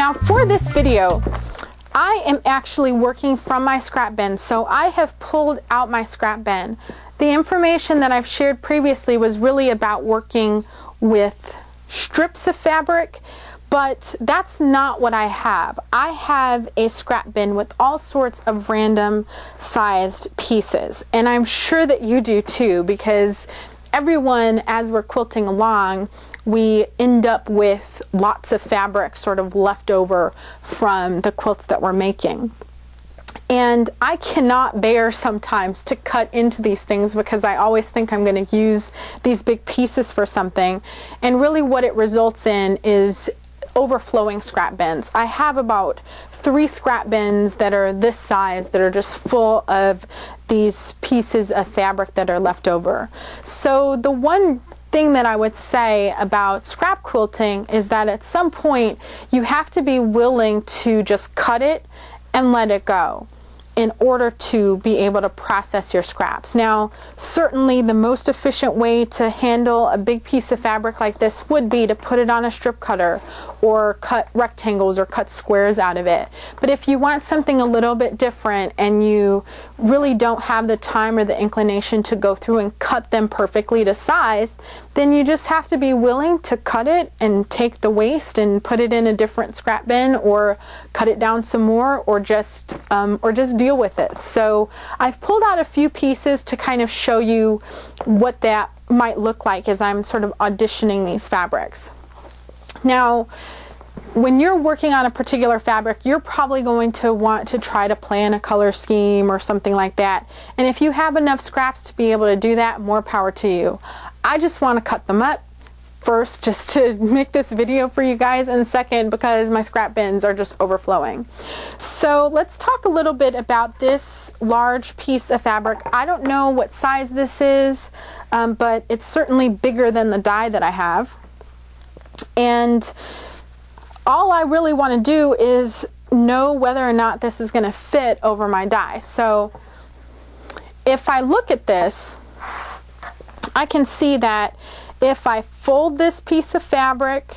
Now for this video, I am actually working from my scrap bin, so I have pulled out my scrap bin. The information that I've shared previously was really about working with strips of fabric, but that's not what I have. I have a scrap bin with all sorts of random sized pieces, and I'm sure that you do too, because everyone, as we're quilting along, we end up with lots of fabric sort of left over from the quilts that we're making. And I cannot bear sometimes to cut into these things because I always think I'm going to use these big pieces for something. And really what it results in is overflowing scrap bins. I have about 3 scrap bins that are this size that are just full of these pieces of fabric that are left over. So the one thing that I would say about scrap quilting is that at some point you have to be willing to just cut it and let it go in order to be able to process your scraps. Now, certainly the most efficient way to handle a big piece of fabric like this would be to put it on a strip cutter or cut rectangles or cut squares out of it. But if you want something a little bit different and you really don't have the time or the inclination to go through and cut them perfectly to size, then you just have to be willing to cut it and take the waste and put it in a different scrap bin, or cut it down some more, or just deal with it. So I've pulled out a few pieces to kind of show you what that might look like as I'm sort of auditioning these fabrics. Now, when you're working on a particular fabric, you're probably going to want to try to plan a color scheme or something like that. And if you have enough scraps to be able to do that, more power to you. I just want to cut them up. First, just to make this video for you guys, and second, because my scrap bins are just overflowing. So let's talk a little bit about this large piece of fabric. I don't know what size this is, but it's certainly bigger than the die that I have. And all I really want to do is know whether or not this is going to fit over my die. So if I look at this, I can see that if I fold this piece of fabric,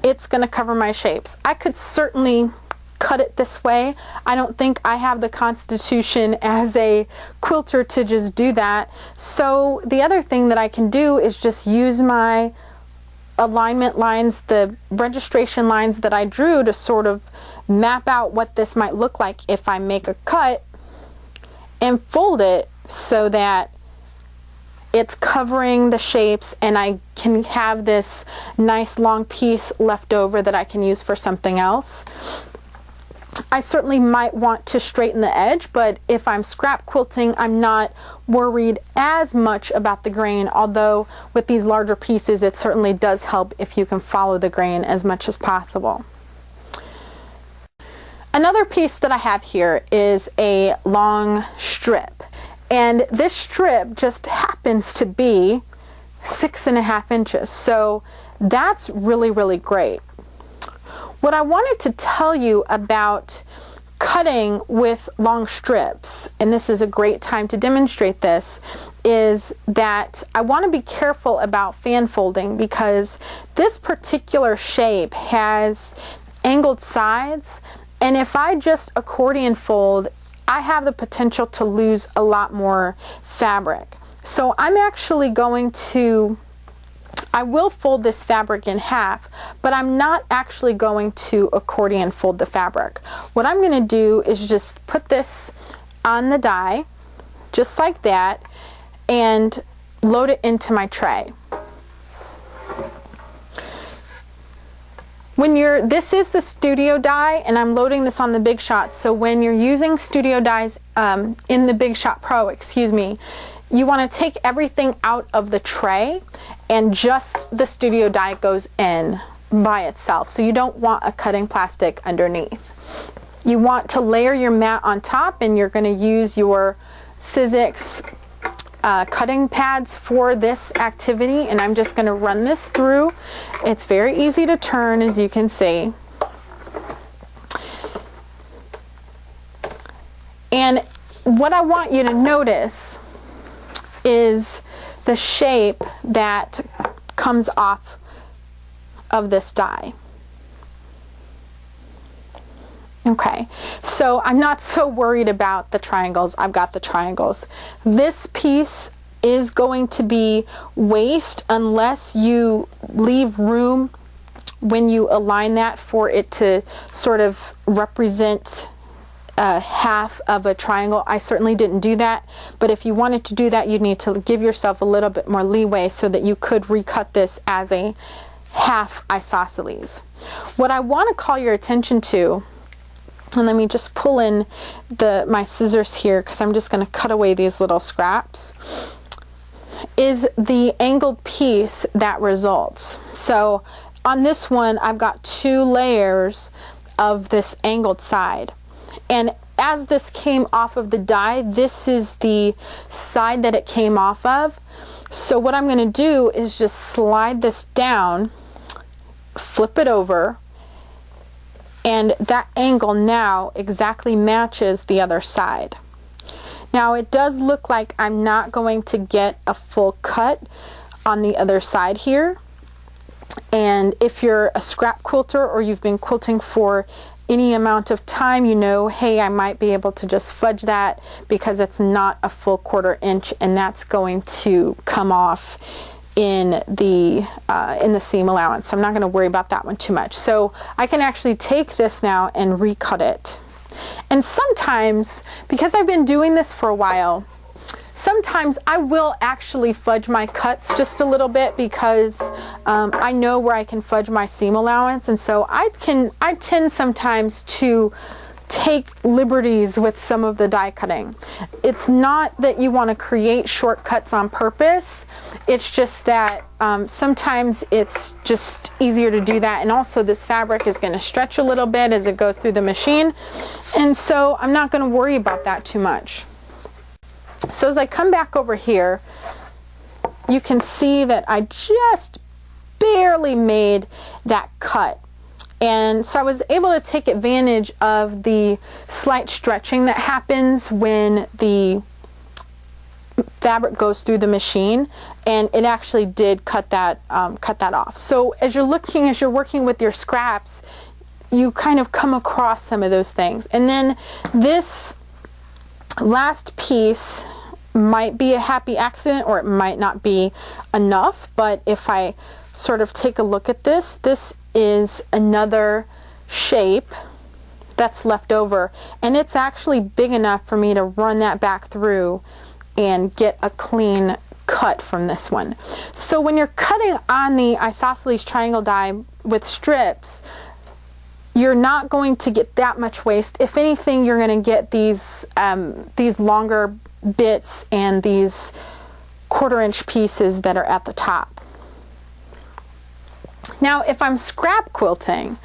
it's going to cover my shapes. I could certainly cut it this way. I don't think I have the constitution as a quilter to just do that. So the other thing that I can do is just use my alignment lines, the registration lines that I drew, to sort of map out what this might look like if I make a cut and fold it so that it's covering the shapes, and I can have this nice long piece left over that I can use for something else. I certainly might want to straighten the edge, but if I'm scrap quilting, I'm not worried as much about the grain, although with these larger pieces it certainly does help if you can follow the grain as much as possible. Another piece that I have here is a long strip. And this strip just happens to be 6.5 inches. So that's really, really great. What I wanted to tell you about cutting with long strips, and this is a great time to demonstrate this, is that I want to be careful about fan folding, because this particular shape has angled sides, and if I just accordion fold, I have the potential to lose a lot more fabric. So I'm actually going to, I will fold this fabric in half, but I'm not actually going to accordion fold the fabric. What I'm going to do is just put this on the die, just like that, and load it into my tray. This is the Studio die, and I'm loading this on the Big Shot. So when you're using Studio dies in the Big Shot Pro, excuse me, you want to take everything out of the tray, and just the Studio die goes in by itself. So you don't want a cutting plastic underneath. You want to layer your mat on top, and you're going to use your Sizzix cutting pads for this activity, and I'm just going to run this through. It's very easy to turn, as you can see. And what I want you to notice is the shape that comes off of this die. Okay, so I'm not so worried about the triangles. I've got the triangles. This piece is going to be waste unless you leave room when you align that for it to sort of represent half of a triangle. I certainly didn't do that, but if you wanted to do that, you'd need to give yourself a little bit more leeway so that you could recut this as a half isosceles. What I want to call your attention to, and let me just pull in my scissors here because I'm just going to cut away these little scraps, is the angled piece that results. So on this one, I've got 2 layers of this angled side. And as this came off of the die, this is the side that it came off of. So what I'm going to do is just slide this down, flip it over, and that angle now exactly matches the other side. Now it does look like I'm not going to get a full cut on the other side here. And if you're a scrap quilter or you've been quilting for any amount of time, you know, hey, I might be able to just fudge that because it's not a full 1/4 inch, and that's going to come off in the seam allowance. So I'm not going to worry about that one too much. So I can actually take this now and recut it. And sometimes, because I've been doing this for a while, sometimes I will actually fudge my cuts just a little bit because I know where I can fudge my seam allowance, and so I tend sometimes to take liberties with some of the die cutting. It's not that you want to create shortcuts on purpose, it's just that sometimes it's just easier to do that, and also this fabric is going to stretch a little bit as it goes through the machine, and so I'm not going to worry about that too much. So as I come back over here, you can see that I just barely made that cut. And so I was able to take advantage of the slight stretching that happens when the fabric goes through the machine, and it actually did cut that off. So as you're working with your scraps, you kind of come across some of those things. And then this last piece might be a happy accident, or it might not be enough, but if I sort of take a look at this, this is another shape that's left over, and it's actually big enough for me to run that back through and get a clean cut from this one. So when you're cutting on the isosceles triangle die with strips, you're not going to get that much waste. If anything, you're going to get these longer bits and these 1/4 inch pieces that are at the top. Now if I'm scrap quilting,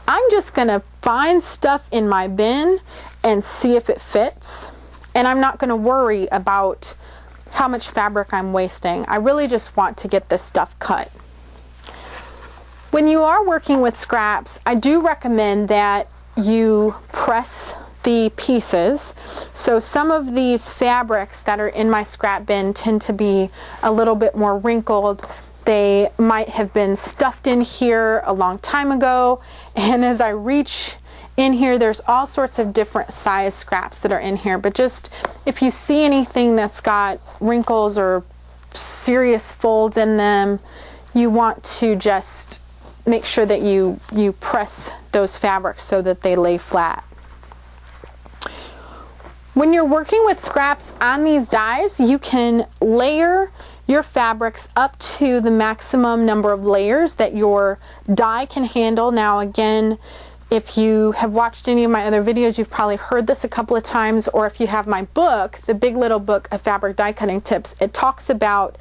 I'm just going to find stuff in my bin and see if it fits, and I'm not going to worry about how much fabric I'm wasting. I really just want to get this stuff cut. When you are working with scraps, I do recommend that you press the pieces. So some of these fabrics that are in my scrap bin tend to be a little bit more wrinkled. They might have been stuffed in here a long time ago, and as I reach in here, there's all sorts of different size scraps that are in here, but just if you see anything that's got wrinkles or serious folds in them, you want to just make sure that you press those fabrics so that they lay flat. When you're working with scraps on these dies, you can layer your fabrics up to the maximum number of layers that your die can handle. Now again, if you have watched any of my other videos, you've probably heard this a couple of times, or if you have my book, the Big Little Book of Fabric Die Cutting Tips, it talks about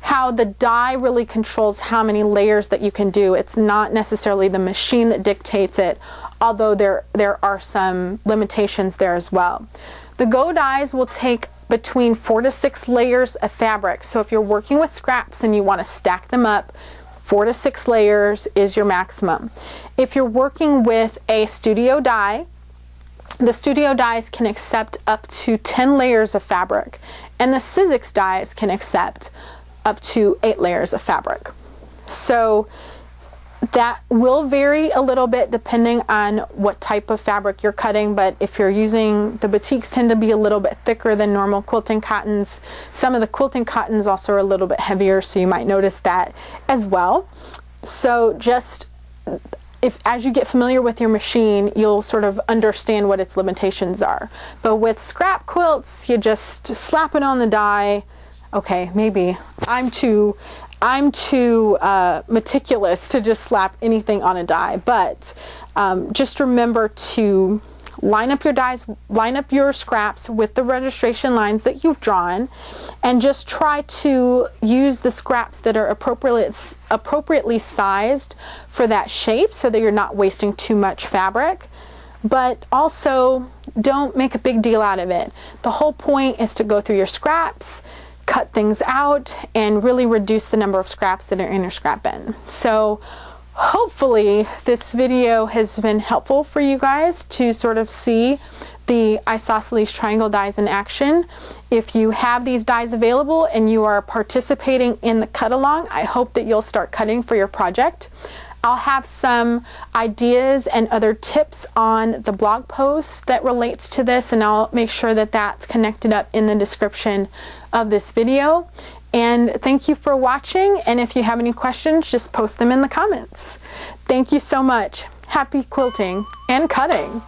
how the die really controls how many layers that you can do. It's not necessarily the machine that dictates it, although there are some limitations there as well. The Go dies will take between 4 to 6 layers of fabric. So if you're working with scraps and you want to stack them up, 4 to 6 layers is your maximum. If you're working with a studio die, the studio dies can accept up to 10 layers of fabric, and the Sizzix dies can accept up to 8 layers of fabric. So That will vary a little bit depending on what type of fabric you're cutting, but if you're using, the batiks tend to be a little bit thicker than normal quilting cottons. Some of the quilting cottons also are a little bit heavier, so you might notice that as well. So just, as you get familiar with your machine, you'll sort of understand what its limitations are. But with scrap quilts, you just slap it on the die. Okay, maybe I'm too meticulous to just slap anything on a die, but just remember to line up your dies, line up your scraps with the registration lines that you've drawn, and just try to use the scraps that are appropriately sized for that shape so that you're not wasting too much fabric. But also, don't make a big deal out of it. The whole point is to go through your scraps, cut things out, and really reduce the number of scraps that are in your scrap bin. So hopefully this video has been helpful for you guys to sort of see the Isosceles triangle dies in action. If you have these dies available and you are participating in the cut along, I hope that you'll start cutting for your project. I'll have some ideas and other tips on the blog post that relates to this, and I'll make sure that that's connected up in the description of this video. And thank you for watching, and if you have any questions, just post them in the comments. Thank you so much. Happy quilting and cutting.